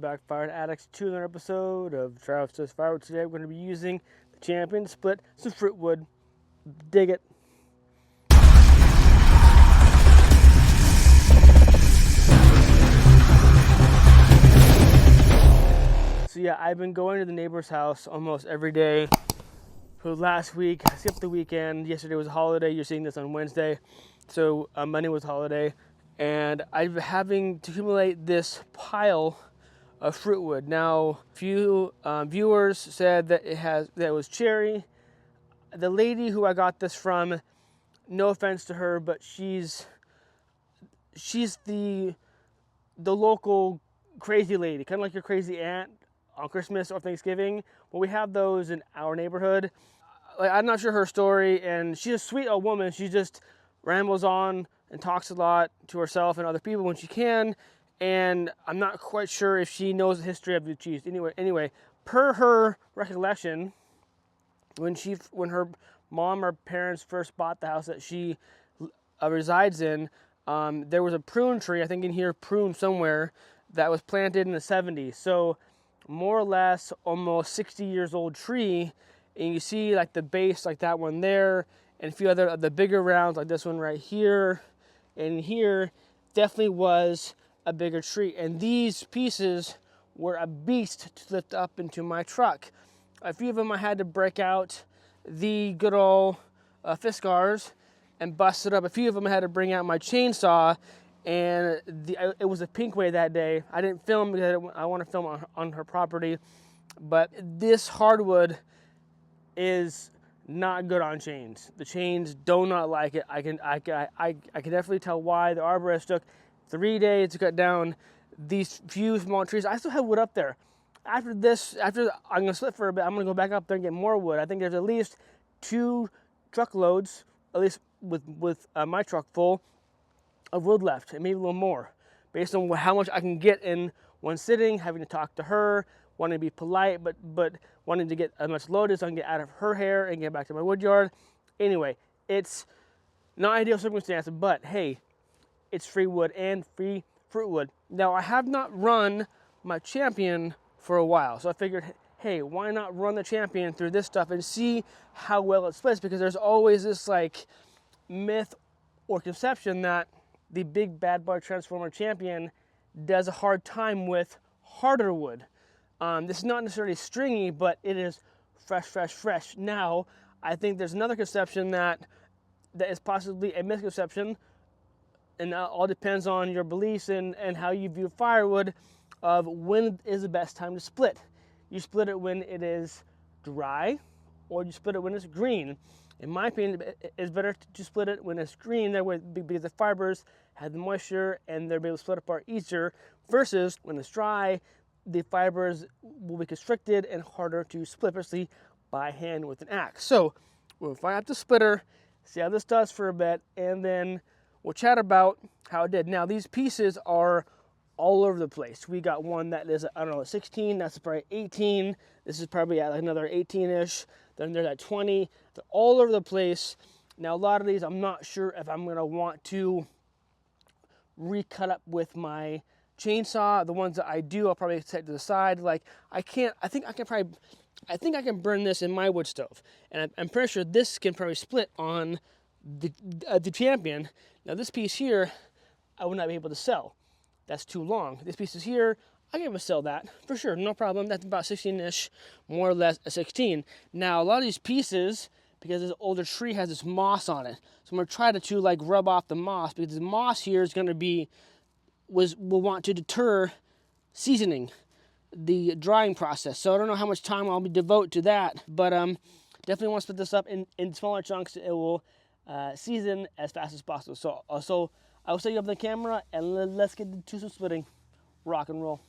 back, Fired Addicts, to another episode of Travis Says Firewood. Today we're going to be using the Champion to split some fruitwood. Dig it. So yeah, I've been going to the neighbor's house almost every day for the last week. I skipped the weekend. Yesterday was a holiday. You're seeing this on Wednesday. So Monday was a holiday. And I've been having to accumulate this pile of fruitwood. Now, few viewers said that it was cherry. The lady who I got this from, no offense to her, but she's the local crazy lady, kind of like your crazy aunt on Christmas or Thanksgiving. Well, we have those in our neighborhood. Like, I'm not sure her story, and she's a sweet old woman. She just rambles on and talks a lot to herself and other people when she can. And I'm not quite sure if she knows the history of the cheese. Anyway, per her recollection, when her mom or parents first bought the house that she resides in, there was a prune tree, I think in here, prune somewhere, that was planted in the 70s. So more or less almost 60 years old tree. And you see like the base, like that one there, and a few other of the bigger rounds, like this one right here and here, definitely was a bigger tree. And these pieces were a beast to lift up into my truck. A few of them I had to break out the good old Fiskars and bust it up. A few of them I had to bring out my chainsaw, and it was a pink way that day. I didn't film because I want to film on her property, but this hardwood is not good on chains. The chains do not like it. I can definitely tell why. The arborist took 3 days to cut down these few small trees. I still have wood up there. After I'm gonna split for a bit, I'm gonna go back up there and get more wood. I think there's at least 2 truckloads, at least with my truck full, of wood left, and maybe a little more, based on how much I can get in one sitting, having to talk to her, wanting to be polite, but wanting to get as much load as I can get out of her hair and get back to my wood yard. Anyway, it's not ideal circumstance, but hey, it's free wood and free fruitwood. Now, I have not run my Champion for a while, so I figured, hey, why not run the Champion through this stuff and see how well it splits? Because there's always this like myth or conception that the big bad boy transformer Champion does a hard time with harder wood. This is not necessarily stringy, but it is fresh. Now, I think there's another conception that is possibly a misconception, and that all depends on your beliefs and how you view firewood, of when is the best time to split. You split it when it is dry, or you split it when it's green. In my opinion, it's better to split it when it's green, that way, because the fibers have the moisture and they'll be able to split apart easier, versus when it's dry, the fibers will be constricted and harder to split, especially by hand with an axe. So we'll fire up the splitter, see how this does for a bit, and then we'll chat about how it did. Now, these pieces are all over the place. We got one that is, I don't know, 16, that's probably 18. This is probably at another 18-ish. Then there's at 20. They're all over the place. Now, a lot of these, I'm not sure if I'm gonna want to recut up with my chainsaw. The ones that I do, I'll probably set to the side. Like, I think I can burn this in my wood stove, and I'm pretty sure this can probably split on the Champion. Now, this piece here, I would not be able to sell. That's too long. This piece is here, I can able to sell that for sure, no problem. That's about 16-ish, more or less a 16. Now, a lot of these pieces, because this older tree has this moss on it, so I'm gonna try to like rub off the moss, because the moss here is gonna be will want to deter seasoning, the drying process. So I don't know how much time I'll be devote to that, but definitely want to split this up in smaller chunks. It will season as fast as possible. So I will set you up the camera, and let's get to some splitting. Rock and roll.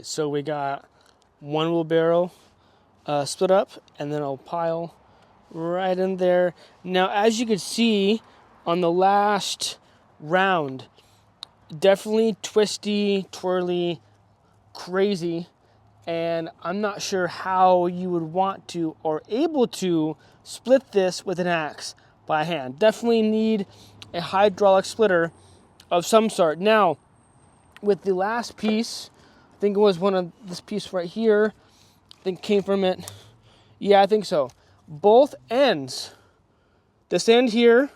right, so we got one wheelbarrow split up, and then I'll pile right in there. Now, as you can see on the last round, definitely twisty, twirly, crazy, and I'm not sure how you would want to or able to split this with an axe by hand. Definitely need a hydraulic splitter of some sort. Now, with the last piece, I think it was one of this piece right here, I think came from it. Yeah, I think so. Both ends, this end here,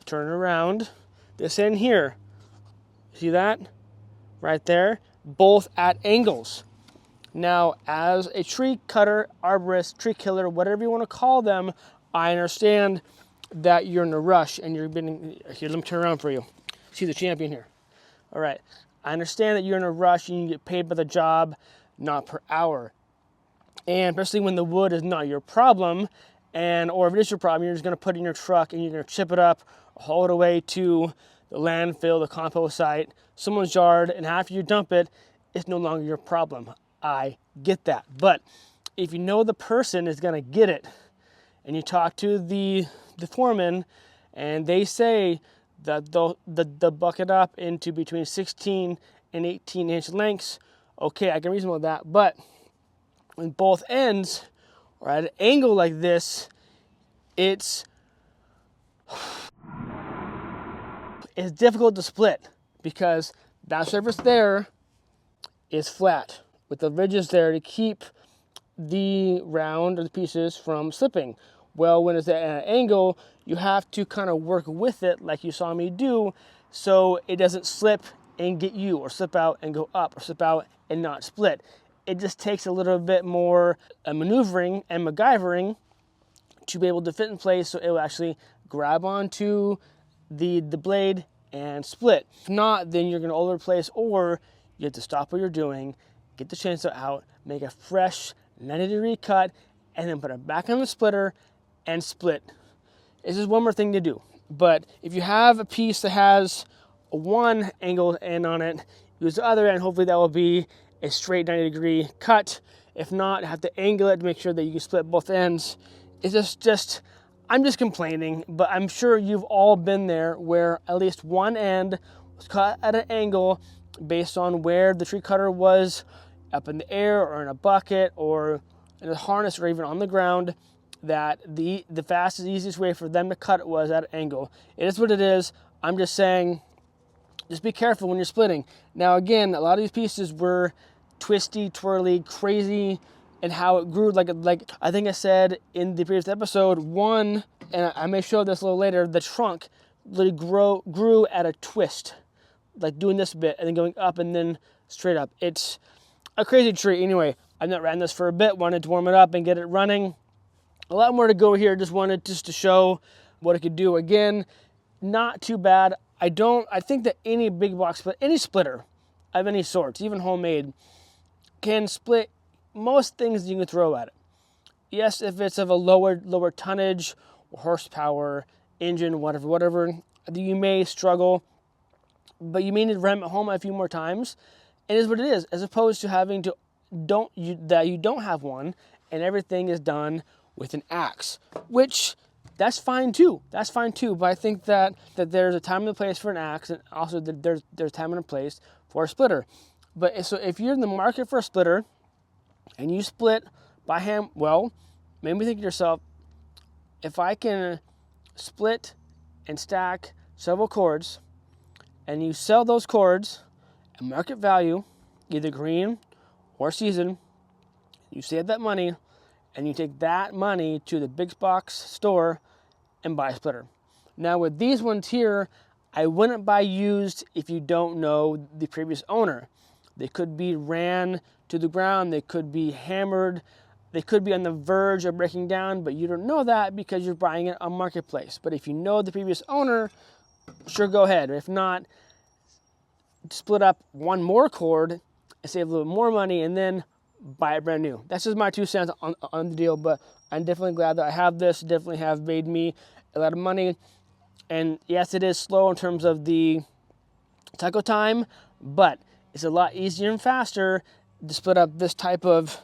turn around, this end here, see that? Right there, both at angles. Now, as a tree cutter, arborist, tree killer, whatever you want to call them, I understand that you're in a rush and you're being, here, let me turn around for you. See the champion here. All right, I understand that you're in a rush and you get paid by the job, not per hour. And especially when the wood is not your problem, or if it is your problem, you're just gonna put it in your truck and you're gonna chip it up, haul it away to the landfill, the compost site, someone's yard, and after you dump it, it's no longer your problem. I get that. But if you know the person is gonna get it, and you talk to the foreman, and they say that they'll bucket up into between 16 and 18-inch lengths, okay, I can reason with that. But when both ends are at an angle like this, it's difficult to split because that surface there is flat with the ridges there to keep the round or the pieces from slipping. Well, when it's at an angle, you have to kind of work with it like you saw me do so it doesn't slip and get you, or slip out and go up, or slip out and not split. It just takes a little bit more maneuvering and MacGyvering to be able to fit in place so it will actually grab onto the blade and split. If not, then you're gonna all over the place, or you have to stop what you're doing, get the chainsaw out, make a fresh 90-degree cut, and then put it back on the splitter and split. It's just one more thing to do. But if you have a piece that has a one angled end on it, use the other end. Hopefully that will be a straight 90-degree cut. If not, have to angle it to make sure that you can split both ends. It's just I'm just complaining, but I'm sure you've all been there where at least one end was cut at an angle based on where the tree cutter was up in the air or in a bucket or in a harness or even on the ground, that the fastest, easiest way for them to cut it was at an angle. It is what it is. I'm just saying, just be careful when you're splitting. Now again, a lot of these pieces were twisty, twirly, crazy, and how it grew, like I think I said in the previous episode, one, and I may show this a little later, the trunk literally grew at a twist, like doing this bit and then going up and then straight up. It's a crazy tree. Anyway, I've not ran this for a bit, wanted to warm it up and get it running. A lot more to go here, just wanted to show what it could do. Again, not too bad. I think that any big box split, any splitter of any sorts, even homemade, can split most things you can throw at it. Yes, if it's of a lower tonnage, or horsepower, engine, whatever, you may struggle, but you may need to ram it home a few more times. It is what it is, as opposed to having to that you don't have one and everything is done with an axe, which that's fine too. That's fine too. But I think that there's a time and a place for an axe, and also that there's time and a place for a splitter. But so if you're in the market for a splitter and you split by hand, well, maybe think to yourself, if I can split and stack several cords, and you sell those cords at market value, either green or seasoned, you save that money, and you take that money to the big box store and buy a splitter. Now with these ones here, I wouldn't buy used if you don't know the previous owner. They could be ran to the ground, they could be hammered, they could be on the verge of breaking down, but you don't know that because you're buying it on Marketplace. But if you know the previous owner, sure, go ahead. If not, split up one more cord and save a little more money and then buy it brand new. That's just my 2 cents on the deal, but I'm definitely glad that I have this. Definitely have made me a lot of money. And yes, it is slow in terms of the cycle time, but it's a lot easier and faster to split up this type of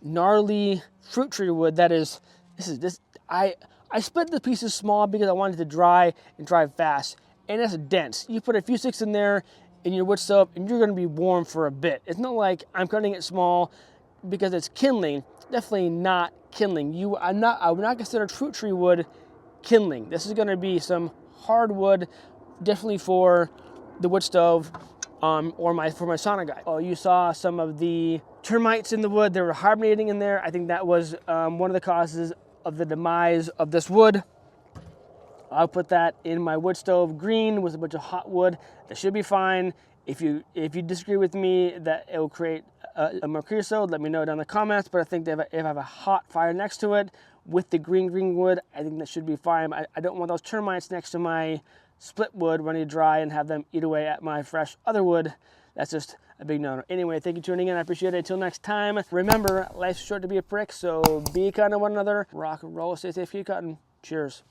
gnarly fruit tree wood. That is, I split the pieces small because I wanted it to dry and dry fast, and it's dense. You put a few sticks in there in your wood stove and you're gonna be warm for a bit. It's not like I'm cutting it small because it's kindling. Definitely not kindling. I would not consider fruit tree wood kindling. This is gonna be some hardwood, definitely for the wood stove or for my sauna guy. Oh, you saw some of the termites in the wood. They were hibernating in there. I think that was one of the causes of the demise of this wood. I'll put that in my wood stove green with a bunch of hot wood. That should be fine. If you disagree with me that it will create a more creosote, let me know down in the comments. But I think that if I have a hot fire next to it with the green wood, I think that should be fine. I don't want those termites next to my split wood when I dry and have them eat away at my fresh other wood. That's just a big no-no. Anyway, thank you for tuning in. I appreciate it. Until next time, remember, life's short to be a prick, so be kind to one another. Rock and roll. Stay safe, keep cutting. Cheers.